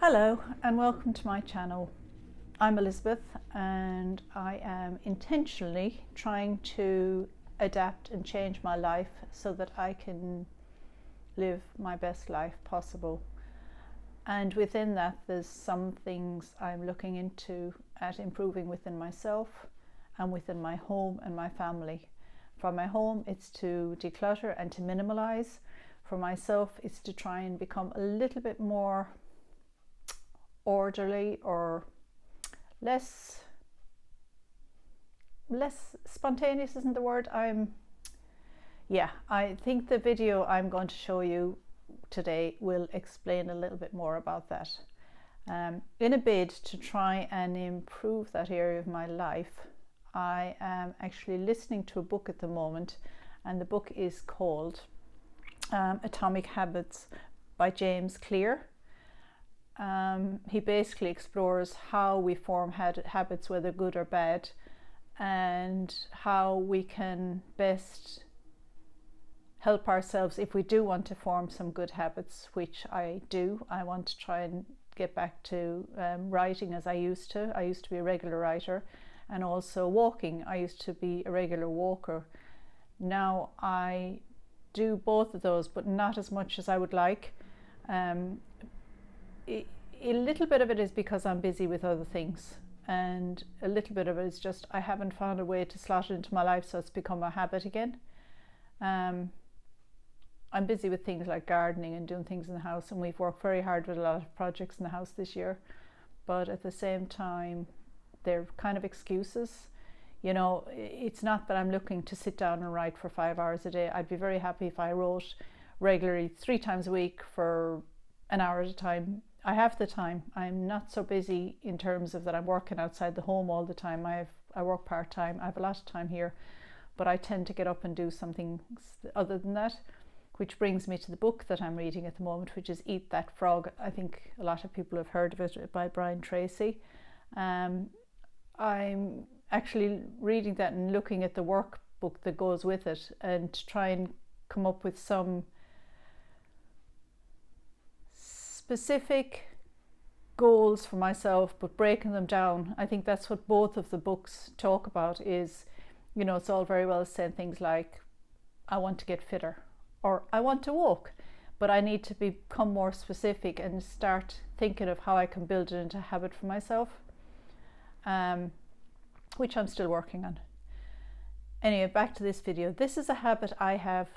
Hello and welcome to my channel. I'm Elizabeth and I am intentionally trying to adapt and change my life so that I can live my best life possible. And within that there's some things I'm looking into at improving within myself and within my home and my family. For my home it's to declutter and to minimalize. For myself it's to try and become a little bit more orderly or less spontaneous isn't the word. I think the video I'm going to show you today will explain a little bit more about that. In a bid to try and improve that area of my life, I am actually listening to a book at the moment, and the book is called Atomic Habits by James Clear. He basically explores how we form habits, whether good or bad, and how we can best help ourselves if we do want to form some good habits, which I do. I want to try and get back to writing as I used to. I used to be a regular writer, and also walking. I used to be a regular walker. Now I do both of those, but not as much as I would like. A little bit of it is because I'm busy with other things, and a little bit of it is just I haven't found a way to slot it into my life so it's become a habit again. I'm busy with things like gardening and doing things in the house, and we've worked very hard with a lot of projects in the house this year, but at the same time they're kind of excuses. You know, it's not that I'm looking to sit down and write for 5 hours a day. I'd be very happy if I wrote regularly 3 times a week for an hour at a time. I have the time. I'm not so busy in terms of that I'm working outside the home all the time. I work part-time. I have a lot of time here, but I tend to get up and do something other than that, which brings me to the book that I'm reading at the moment, which is Eat That Frog. I think a lot of people have heard of it, by Brian Tracy. I'm actually reading that and looking at the workbook that goes with it, and to try and come up with some specific goals for myself, but breaking them down. I think that's what both of the books talk about. Is, you know, it's all very well saying things like I want to get fitter or I want to walk, but I need to become more specific and start thinking of how I can build it into a habit for myself, which I'm still working on. Anyway, back to this video. This is a habit I have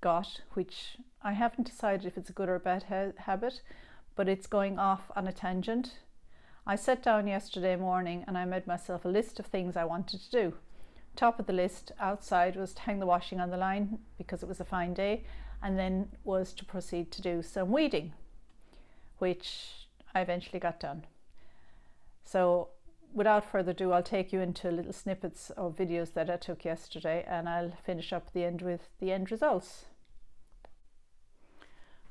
got, which I haven't decided if it's a good or a bad habit, but it's going off on a tangent. I sat down yesterday morning and I made myself a list of things I wanted to do. Top of the list outside was to hang the washing on the line because it was a fine day, and then was to proceed to do some weeding, which I eventually got done. So without further ado, I'll take you into little snippets of videos that I took yesterday, and I'll finish up at the end with the end results.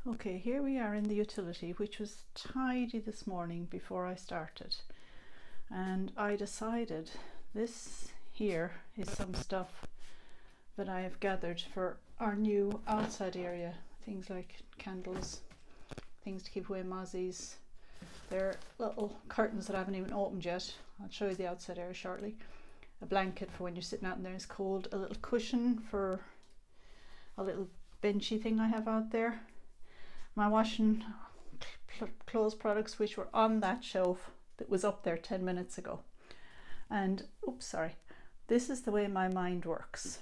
Okay, here we are in the utility, which was tidy this morning before I started, and I decided this here is some stuff that I have gathered for our new outside area. Things like candles, things to keep away mozzies. They're little curtains that I haven't even opened yet. I'll show you the outside area shortly. A blanket for when you're sitting out and there it's cold. A little cushion for a little benchy thing I have out there. My washing clothes products, which were on that shelf that was up there 10 minutes ago. And oops, sorry, this is the way my mind works.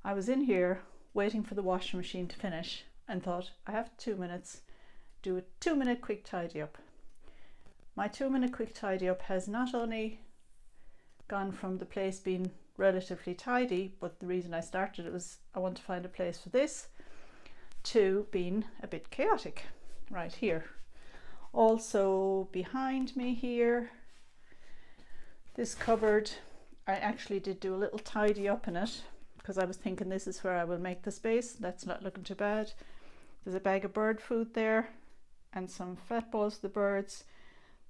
I was in here waiting for the washing machine to finish and thought, I have 2 minutes, do a 2-minute quick tidy up. My 2-minute quick tidy up has not only gone from the place being relatively tidy, but the reason I started it was I want to find a place for this, to being a bit chaotic right here. Also behind me here, this cupboard, I actually did do a little tidy up in it because I was thinking this is where I will make the space. That's not looking too bad. There's a bag of bird food there and some fat balls for the birds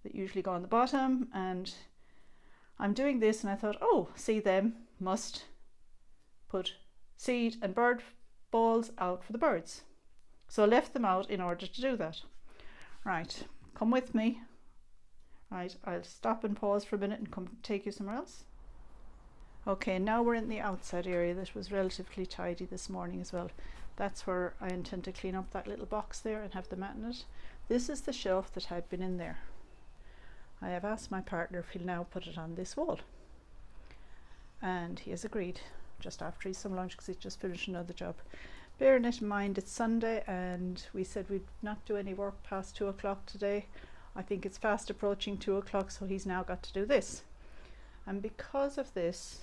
that usually go on the bottom, and I'm doing this and I thought, oh, see, them must put seed and bird balls out for the birds. So I left them out in order to do that. Right, come with me. Right, I'll stop and pause for a minute and come take you somewhere else. Okay, now we're in the outside area that was relatively tidy this morning as well. That's where I intend to clean up that little box there and have the mat in it. This is the shelf that had been in there. I have asked my partner if he'll now put it on this wall. And he has agreed, just after he's some lunch because he's just finished another job. Bearing it in mind it's Sunday and we said we'd not do any work past 2 o'clock today. I think it's fast approaching 2 o'clock, so he's now got to do this. And because of this,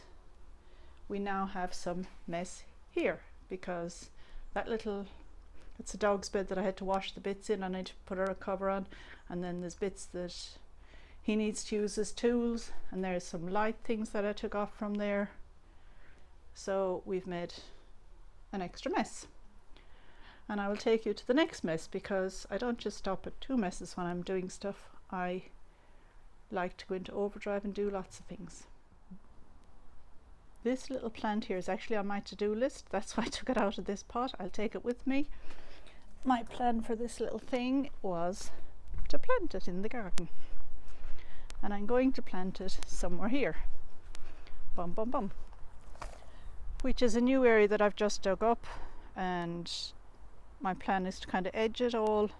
we now have some mess here, because that little, it's a dog's bed that I had to wash the bits in and I had to put a cover on, and then there's bits that he needs to use as tools, and there's some light things that I took off from there. So we've made an extra mess. And I will take you to the next mess, because I don't just stop at 2 messes when I'm doing stuff. I like to go into overdrive and do lots of things. This little plant here is actually on my to-do list. That's why I took it out of this pot. I'll take it with me. My plan for this little thing was to plant it in the garden. And I'm going to plant it somewhere here. Bum bum bum. Which is a new area that I've just dug up, and my plan is to kind of edge it all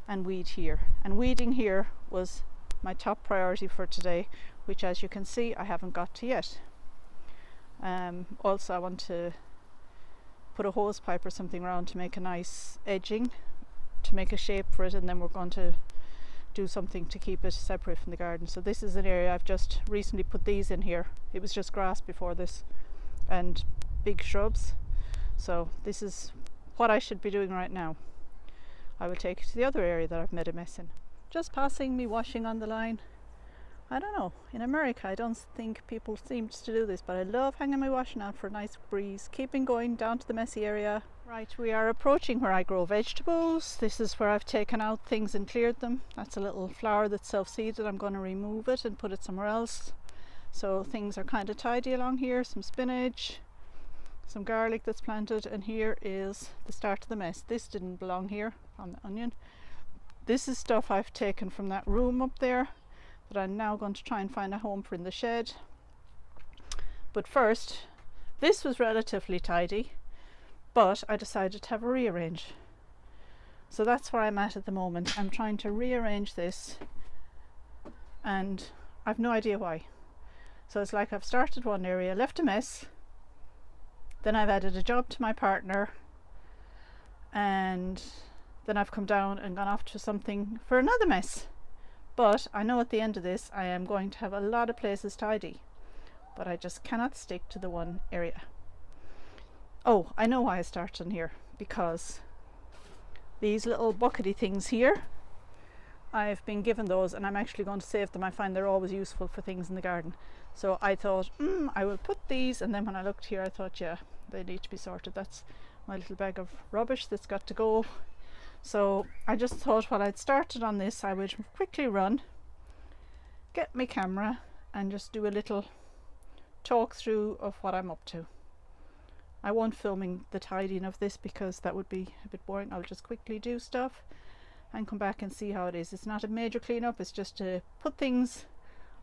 and weed here. And weeding here was my top priority for today, which, as you can see, I haven't got to yet. Also I want to put a hose pipe or something around to make a nice edging, to make a shape for it, and then we're going to do something to keep it separate from the garden. So this is an area I've just recently put these in here. It was just grass before this and big shrubs. So this is what I should be doing right now. I will take you to the other area that I've made a mess in. Just passing me washing on the line. I don't know, in America I don't think people seem to do this, but I love hanging my washing out for a nice breeze, keeping going down to the messy area. Right, we are approaching where I grow vegetables. This is where I've taken out things and cleared them. That's a little flower that's self-seeded. I'm going to remove it and put it somewhere else. So things are kind of tidy along here. Some spinach, some garlic that's planted, and here is the start of the mess. This didn't belong here on the onion. This is stuff I've taken from that room up there that I'm now going to try and find a home for in the shed. But first, this was relatively tidy, but I decided to have a rearrange. So that's where I'm at the moment. I'm trying to rearrange this and I've no idea why. So it's like I've started one area, left a mess, then I've added a job to my partner, and then I've come down and gone off to something for another mess. But I know at the end of this I am going to have a lot of places tidy, but I just cannot stick to the one area. Oh, I know why I started in here, because these little buckety things here, I've been given those and I'm actually going to save them. I find they're always useful for things in the garden. So I thought, I will put these, and then when I looked here I thought, yeah, they need to be sorted. That's my little bag of rubbish that's got to go. So I just thought while I'd started on this, I would quickly run, get my camera and just do a little talk through of what I'm up to. I won't filming the tidying of this because that would be a bit boring. I'll just quickly do stuff and come back and see how it is. It's not a major cleanup, it's just to put things.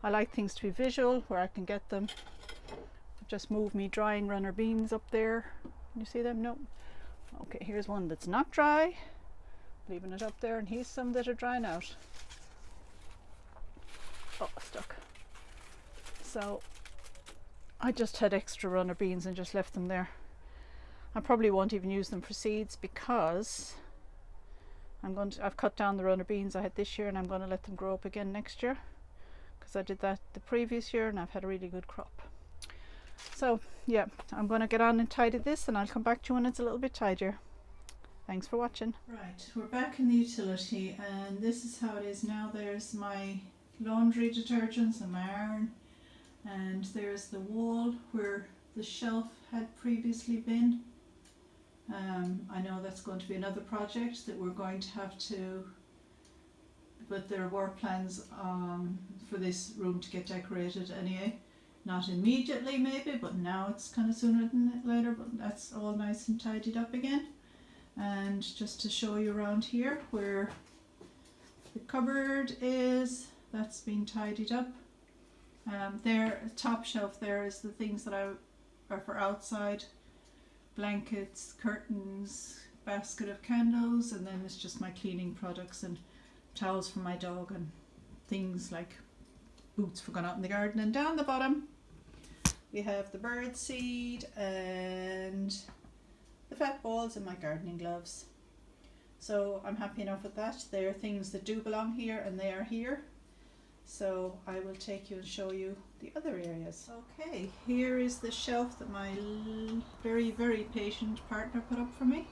I like things to be visual where I can get them. Just move me drying runner beans up there. Can you see them? No. Okay, here's one that's not dry. Leaving it up there, and here's some that are drying out. Oh, stuck. So I just had extra runner beans and just left them there. I probably won't even use them for seeds because I've cut down the runner beans I had this year, and I'm going to let them grow up again next year, because I did that the previous year and I've had a really good crop. So yeah, I'm going to get on and tidy this, and I'll come back to you when it's a little bit tidier. Thanks for watching. Right, we're back in the utility, and this is how it is now. There's my laundry detergents and my iron, and there's the wall where the shelf had previously been. I know that's going to be another project that we're going to have to, but there were plans for this room to get decorated anyway. Not immediately maybe, but now it's kind of sooner than later, but that's all nice and tidied up again. And just to show you around here where The cupboard that's been tidied up. There, top shelf there is the things that are for outside. Blankets, curtains, basket of candles, and then it's just my cleaning products and towels for my dog and things like boots for going out in the garden. And down the bottom we have the bird seed and the fat balls and my gardening gloves. So I'm happy enough with that. They are things that do belong here and they are here. So I will take you and show you the other areas. Okay, here is the shelf that my very, very patient partner put up for me.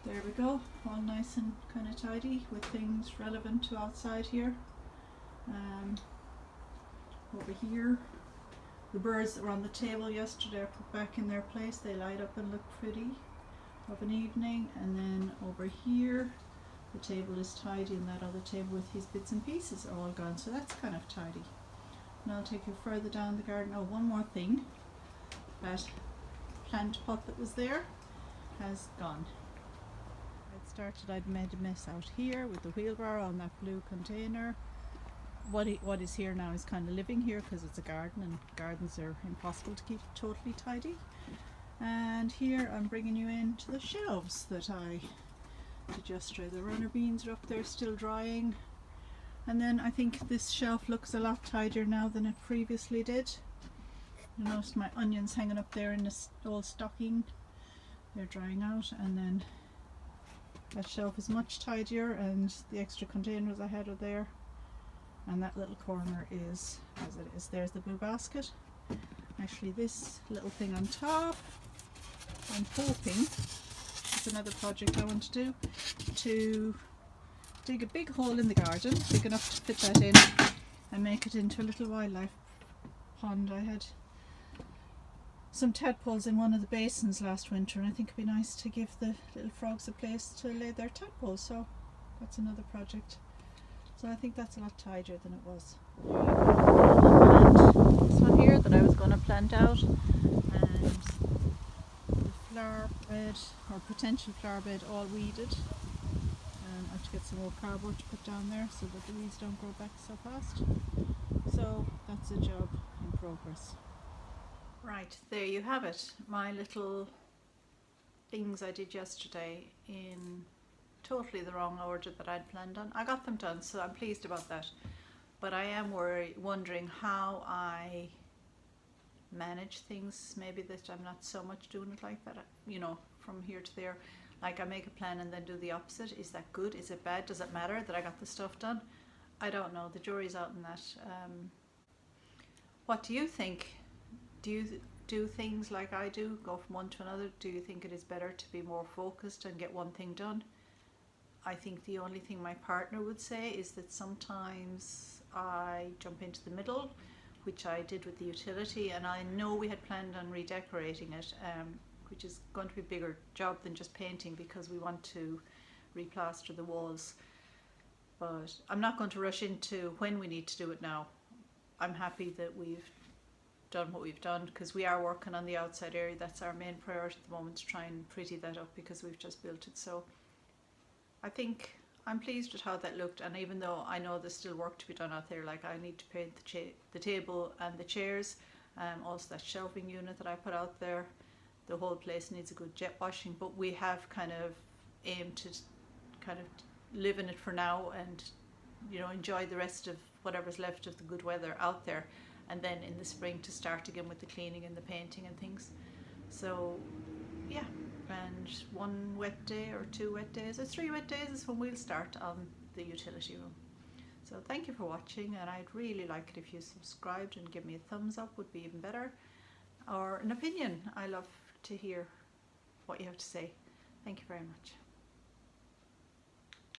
There we go, all nice and kind of tidy with things relevant to outside here. Over here, the birds that were on the table yesterday are put back in their place. They light up and look pretty of an evening. And then over here, the table is tidy, and that other table with his bits and pieces are all gone, so that's kind of tidy. And I'll take you further down the garden. Oh, one more thing. That plant pot that was there has gone. I'd started, I'd made a mess out here with the wheelbarrow on that blue container. What is here now is kind of living here because it's a garden, and gardens are impossible to keep totally tidy. And here I'm bringing you into the shelves that I did yesterday. The runner beans are up there still drying, and then I think this shelf looks a lot tidier now than it previously did. You notice my onions hanging up there in this old stocking, they're drying out, and then that shelf is much tidier, and the extra containers I had are there, and that little corner is as it is. There's the blue basket. Actually, this little thing on top, I'm hoping it's another project I want to do, to dig a big hole in the garden, big enough to fit that in, and make it into a little wildlife pond. I had some tadpoles in one of the basins last winter, and I think it'd be nice to give the little frogs a place to lay their tadpoles, so that's another project. So I think that's a lot tidier than it was. This one here that I was going to plant out, and the flower bed, or potential flower bed, all weeded. I have to get some more cardboard to put down there so that the weeds don't grow back so fast. So that's a job in progress. Right, there you have it. My little things I did yesterday in totally the wrong order that I'd planned on. I got them done, so I'm pleased about that. But I am wondering how I manage things. Maybe that I'm not so much doing it like that, you know, from here to there. Like I make a plan and then do the opposite. Is that good? Is it bad? Does it matter that I got the stuff done? I don't know. The jury's out on that. What do you think? Do you do things like I do? Go from one to another? Do you think it is better to be more focused and get one thing done? I think the only thing my partner would say is that sometimes I jump into the middle, which I did with the utility, and I know we had planned on redecorating it, which is going to be a bigger job than just painting because we want to replaster the walls. But I'm not going to rush into when we need to do it now. I'm happy that we've done what we've done because we are working on the outside area. That's our main priority at the moment, to try and pretty that up because we've just built it. So I think I'm pleased with how that looked, and even though I know there's still work to be done out there, like I need to paint the table and the chairs, also that shelving unit that I put out there, the whole place needs a good jet washing, but we have kind of aimed to kind of live in it for now and, you know, enjoy the rest of whatever's left of the good weather out there, and then in the spring to start again with the cleaning and the painting and things. So yeah, and one wet day or 2 wet days or 3 wet days is when we'll start on the utility room. So thank you for watching, and I'd really like it if you subscribed and give me a thumbs up, would be even better, or an opinion. I love to hear what you have to say. Thank you very much.